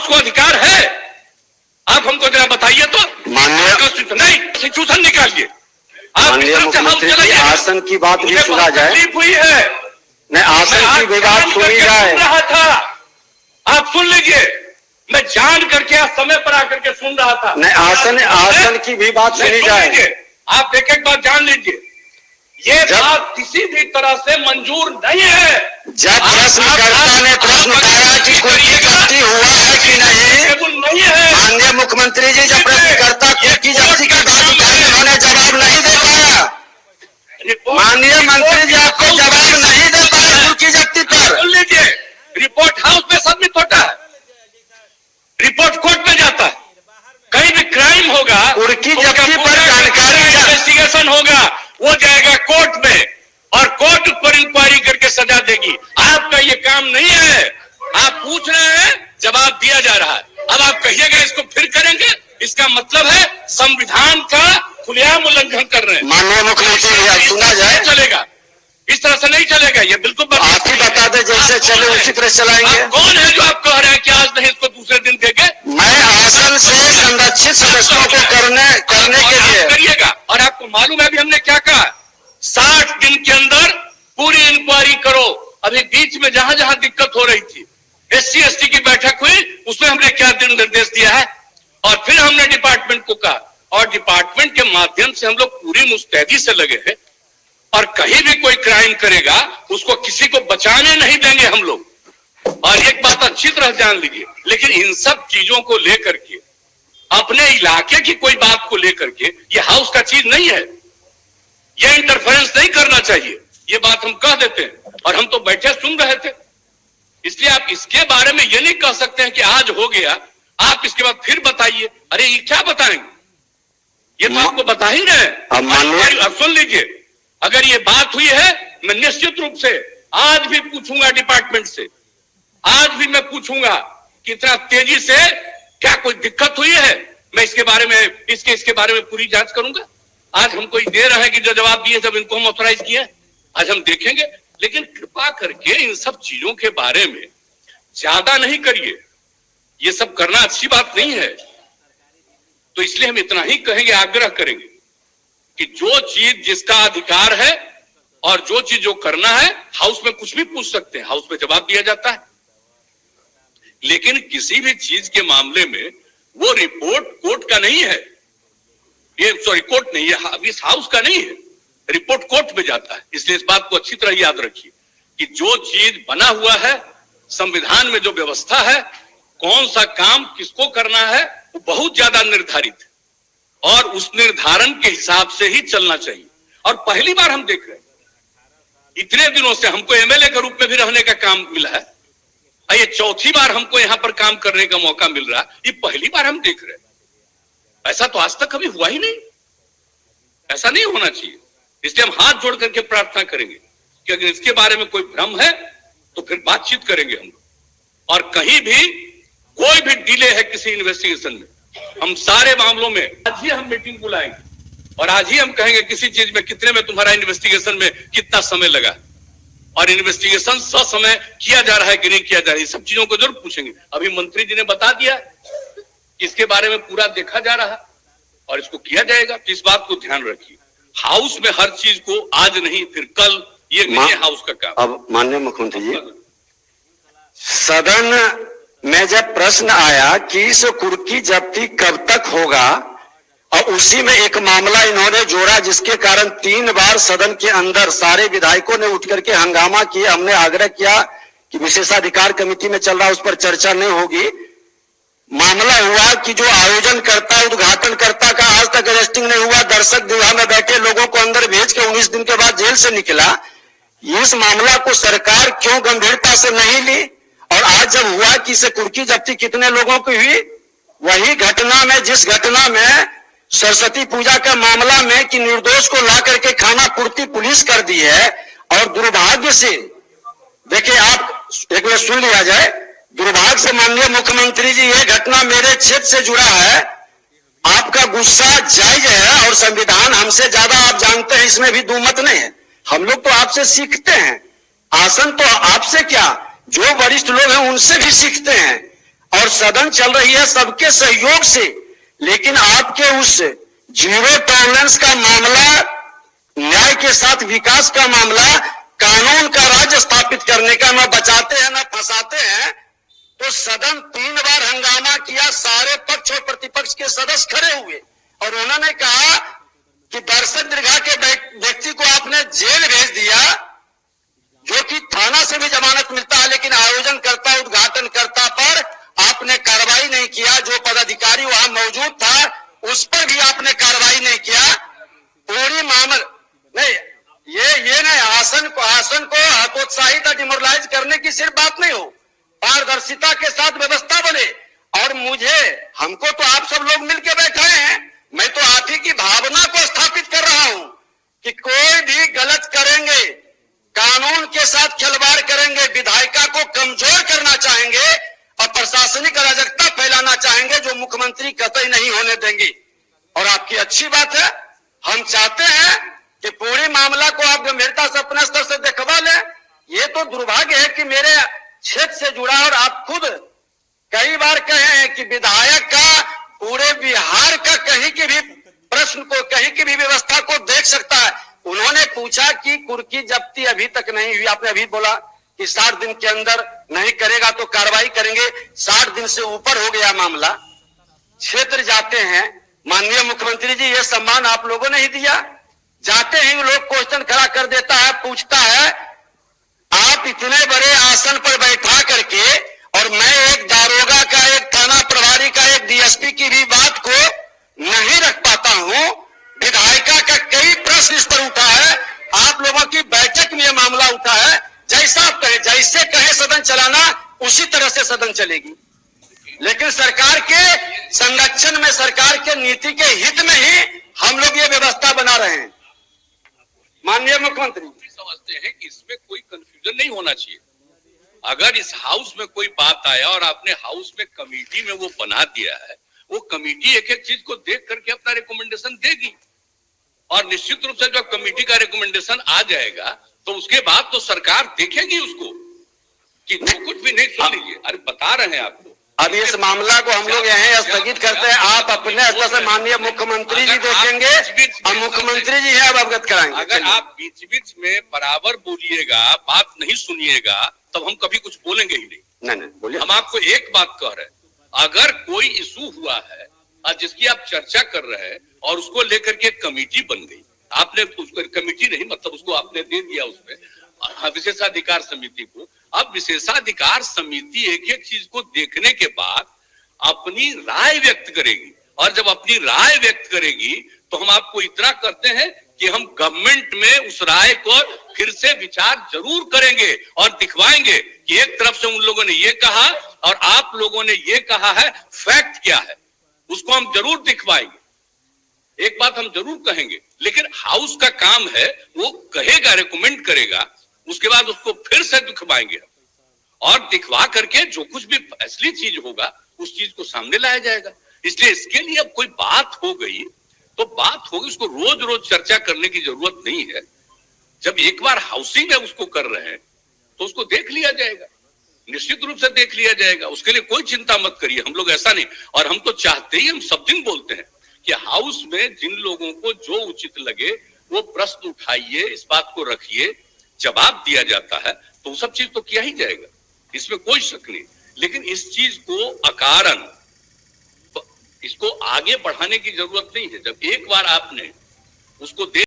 House को अधिकार है? आप हमको जरा बताइए तो। नहीं, कॉन्स्टिट्यूशन निकालिए। आप मुख्यमंत्री आसन की बात भी सुना जाए। तकलीफ हुई है, नहीं, आसन की भी बात सुनी जाए। रहा था, आप सुन लीजिए, मैं जान करके समय पर आकर के सुन रहा था। नहीं, आसन की भी बात सुनी जाए। आप एक एक बात जान लीजिए, ये बात किसी भी तरह से मंजूर नहीं है। जब प्रश्नकर्ता ने प्रश्न उठाया कि कुर्की जब्ती हुआ है कि नहीं है, माननीय मुख्यमंत्री जी जब प्रश्नकर्ता कुर्की जब्ती की बात उठाई उन्होंने जवाब नहीं दे पाया। माननीय मंत्री जी आपको जवाब नहीं दे पाए कुर्की जब्ती पर। सुन लीजिए, रिपोर्ट हाउस में सबमिट होता है, रिपोर्ट कोर्ट में जाता है। कहीं भी क्राइम होगा, कुर्की जब्ती पर जानकारी इन्वेस्टिगेशन होगा, वो जाएगा कोर्ट में और कोर्ट पर इंक्वायरी करके सजा देगी। आपका ये काम नहीं है। आप पूछ रहे हैं, जवाब दिया जा रहा है। अब आप कहिएगा इसको फिर करेंगे, इसका मतलब है संविधान का खुलेआम उल्लंघन कर रहे हैं। माननीय मुख्यमंत्री सुना जाए, चलेगा, इस तरह से नहीं चलेगा। ये बिल्कुल आप ही बता दें, जैसे चले उसी तरह चलाएंगे। कौन है जो आप कह रहे हैं कि आज नहीं इसको दूसरे दिन देंगे? मैं आसन से संरक्षित सदस्यों को करने के लिए करिएगा। और आपको मालूम है अभी हमने क्या कहा, 60 दिन के अंदर पूरी इंक्वायरी करो। अभी बीच में जहां जहां दिक्कत हो रही थी, SC ST की बैठक हुई, उसमें हमने क्या दिन निर्देश दिया है, और फिर हमने डिपार्टमेंट को कहा, और डिपार्टमेंट के माध्यम से हम लोग पूरी मुस्तैदी से लगे हैं। और कहीं भी कोई क्राइम करेगा उसको किसी को बचाने नहीं देंगे हम लोग। और एक बात अच्छी तरह जान लीजिए, लेकिन इन सब चीजों को लेकर के, अपने इलाके की कोई बात को लेकर के, ये हाउस का चीज नहीं है, ये इंटरफेरेंस नहीं करना चाहिए। ये बात हम कह देते हैं, और हम तो बैठे सुन रहे थे। इसलिए आप इसके बारे में ये नहीं कह सकते हैं कि आज हो गया, आप इसके बाद फिर बताइए। अरे ये क्या बताएंगे, ये तो आपको बता ही रहे हैं। अब सुन लीजिए, अगर ये बात हुई है, मैं निश्चित रूप से आज भी पूछूंगा डिपार्टमेंट से, आज भी मैं पूछूंगा कि इतना तेजी से क्या कोई दिक्कत हुई है। मैं इसके बारे में इसके बारे में पूरी जांच करूंगा। आज हमको दे रहे हैं कि जो जवाब दिए जब इनको हम ऑथराइज किए, आज हम देखेंगे। लेकिन कृपा करके इन सब चीजों के बारे में ज्यादा नहीं करिए, ये सब करना अच्छी बात नहीं है। तो इसलिए हम इतना ही कहेंगे, आग्रह करेंगे कि जो चीज जिसका अधिकार है और जो चीज जो करना है, हाउस में कुछ भी पूछ सकते हैं, हाउस में जवाब दिया जाता है। लेकिन किसी भी चीज के मामले में वो रिपोर्ट कोर्ट का नहीं है, ये सॉरी कोर्ट नहीं है, इस हाउस का नहीं है, रिपोर्ट कोर्ट में जाता है। इसलिए इस बात को अच्छी तरह याद रखिए कि जो चीज बना हुआ है, संविधान में जो व्यवस्था है, कौन सा काम किसको करना है, वो बहुत ज्यादा निर्धारित है, और उस निर्धारण के हिसाब से ही चलना चाहिए। और पहली बार हम देख रहे हैं, इतने दिनों से हमको MLA के रूप में भी रहने का काम मिला है, ये चौथी बार हमको यहां पर काम करने का मौका मिल रहा है, ये पहली बार हम देख रहे हैं। ऐसा तो आज तक कभी हुआ ही नहीं, ऐसा नहीं होना चाहिए। इसलिए हम हाथ जोड़ करके प्रार्थना करेंगे कि अगर इसके बारे में कोई भ्रम है तो फिर बातचीत करेंगे हम लोग। और कहीं भी कोई भी डिले है किसी इन्वेस्टिगेशन में, हम सारे मामलों में आज ही हम मीटिंग बुलाएंगे और आज ही हम कहेंगे किसी चीज में कितने में तुम्हारा इन्वेस्टिगेशन में कितना समय लगा, और इन्वेस्टिगेशन ससमय किया जा रहा है कि नहीं किया जा रहा है, ये सब चीजों को जरूर पूछेंगे। अभी मंत्री जी ने बता दिया इसके बारे में पूरा देखा जा रहा है और इसको किया जाएगा। तो इस बात को ध्यान रखिए, हाउस में हर चीज को आज नहीं फिर कल, ये नहीं है हाउस का काम। अब माननीय मुख्यमंत्री जी, सदन में जब प्रश्न आया कि इस कुर्की जब्ती कब तक होगा, और उसी में एक मामला इन्होंने जोड़ा जिसके कारण 3 बार सदन के अंदर सारे विधायकों ने उठ करके हंगामा किया। हमने आग्रह किया कि विशेषाधिकार कमेटी में चल रहा, उस पर चर्चा नहीं होगी। मामला हुआ कि जो आयोजन करता है, उद्घाटन करता का आज तक अरेस्टिंग नहीं हुआ, दर्शक गृह में बैठे लोगों को अंदर भेज के 19 दिन के बाद जेल से निकला। इस मामला को सरकार क्यों गंभीरता से नहीं ली? और आज जब हुआ कि इसे कुर्की जब्ती कितने लोगों की हुई, वही घटना में, जिस घटना में सरस्वती पूजा का मामला में कि निर्दोष को ला करके खाना पूर्ति पुलिस कर दी है, और दुर्भाग्य से देखिए, आप एक बार सुन लिया जाए, दुर्भाग्य से माननीय मुख्यमंत्री जी, ये घटना मेरे क्षेत्र से जुड़ा है। आपका गुस्सा जायज है और संविधान हमसे ज्यादा आप जानते हैं, इसमें भी दुमत नहीं है। हम लोग तो आपसे सीखते हैं, आसन तो आपसे क्या, जो वरिष्ठ लोग हैं उनसे भी सीखते हैं। और और सदन चल रही है सबके सहयोग से, लेकिन आपके उस जीरो टॉलरेंस का मामला, न्याय के साथ विकास का मामला, कानून का राज स्थापित करने का न बचाते हैं न फंसाते हैं। तो सदन 3 बार हंगामा किया, सारे पक्ष और प्रतिपक्ष के सदस्य खड़े हुए और उन्होंने कहा कि दर्शन दीर्घा के व्यक्ति को आपने जेल भेज दिया, जो कि थाना से भी जमानत मिलता है, लेकिन आयोजनकर्ता उद्घाटनकर्ता पर आपने कार्रवाई नहीं किया। जो पदाधिकारी वहां मौजूद था उस पर भी आपने कार्रवाई नहीं किया। पूरी मामला नहीं, ये नहीं, आसन को हतोत्साहित डिमोरलाइज करने की सिर्फ बात नहीं हो, पारदर्शिता के साथ व्यवस्था बने। और हमको तो आप सब लोग मिलकर बैठाए हैं, मैं तो आप ही की भावना को स्थापित कर रहा हूं कि कोई भी गलत करेंगे, कानून के साथ खिलवाड़ करेंगे, विधायिका को कमजोर करना चाहेंगे और प्रशासनिक अराजकता फैलाना चाहेंगे, जो मुख्यमंत्री कतई नहीं होने देंगे। और आपकी अच्छी बात है, हम चाहते हैं कि पूरी मामला को आप गंभीरता से अपने स्तर से देखवा लें। ये तो दुर्भाग्य है कि मेरे क्षेत्र से जुड़ा, और आप खुद कई बार कहे हैं कि विधायक का पूरे बिहार का कहीं की भी प्रश्न को, कहीं की भी व्यवस्था को देख सकता है। उन्होंने पूछा कि कुर्की जब्ती अभी तक नहीं हुई, आपने अभी बोला कि 60 दिन के अंदर नहीं करेगा तो कार्रवाई करेंगे। 60 दिन से ऊपर हो गया मामला, क्षेत्र जाते हैं, माननीय मुख्यमंत्री जी ये सम्मान आप लोगों ने ही दिया। जाते ही लोग क्वेश्चन खड़ा कर देता है, पूछता है आप इतने बड़े आसन पर बैठा करके, और मैं एक दारोगा का, एक थाना प्रभारी का, एक डीएसपी की भी बात को नहीं रख पाता हूं। विधायिका का कई प्रश्न इस पर उठा है, आप लोगों की बैठक में यह मामला उठा है। जैसा आप कहे, जैसे कहे सदन चलाना उसी तरह से सदन चलेगी, लेकिन सरकार के संरक्षण में, सरकार के नीति के हित में ही हम लोग ये व्यवस्था बना रहे हैं। माननीय मुख्यमंत्री समझते हैं कि इसमें कोई कंफ्यूजन नहीं होना चाहिए। अगर इस हाउस में कोई बात आया और आपने हाउस में कमेटी में वो बना दिया है, वो कमेटी एक एक चीज को देख करके अपना रिकमेंडेशन देगी, और निश्चित रूप से जब कमेटी का रिकमेंडेशन आ जाएगा तो उसके बाद तो सरकार देखेगी उसको कि कुछ भी नहीं। सुन लीजिए, अरे बता रहे हैं आपको। अब इस मामला को हम लोग यहीं स्थगित करते हैं, आप अपने स्तर से माननीय मुख्यमंत्री जी देखेंगे और मुख्यमंत्री जी है अब अवगत कराएंगे। अगर आप बीच बीच में बराबर बोलिएगा, बात नहीं सुनिएगा, तब हम कभी कुछ बोलेंगे ही नहीं। नहीं बोलिए। हम आपको एक बात कह रहे हैं, अगर कोई इशू हुआ है और जिसकी आप चर्चा कर रहे हैं और उसको लेकर के कमेटी बन गई, आपने उसको कमेटी नहीं, मतलब उसको आपने दे दिया उसमें विशेषाधिकार समिति को। अब विशेषाधिकार समिति एक एक चीज को देखने के बाद अपनी राय व्यक्त करेगी, और जब अपनी राय व्यक्त करेगी तो हम आपको इतना करते हैं कि हम गवर्नमेंट में उस राय को फिर से विचार जरूर करेंगे और दिखवाएंगे कि एक तरफ से उन लोगों ने ये कहा और आप लोगों ने ये कहा है, फैक्ट क्या है, उसको हम जरूर दिखवाएंगे। एक बात हम जरूर कहेंगे, लेकिन हाउस का काम है, वो कहेगा, रिकमेंड करेगा, उसके बाद उसको फिर से दिखवाएंगे और दिखवा करके जो कुछ भी असली चीज होगा उस चीज को सामने लाया जाएगा। इसलिए इसके लिए अब कोई बात हो गई तो बात होगी, उसको रोज रोज चर्चा करने की जरूरत नहीं है। जब एक बार हाउसिंग में उसको कर रहे हैं तो उसको देख लिया जाएगा, निश्चित रूप से देख लिया जाएगा, उसके लिए कोई चिंता मत करिए। हम लोग ऐसा नहीं, और हम तो चाहते ही, हम सब दिन बोलते हैं कि हाउस में जिन लोगों को जो उचित लगे वो प्रश्न उठाइए, इस बात को रखिए, जवाब दिया जाता है तो वो सब चीज तो किया ही जाएगा, इसमें कोई शक नहीं। लेकिन इस चीज को अकारण इसको आगे बढ़ाने की जरूरत नहीं है। जब एक बार आपने उसको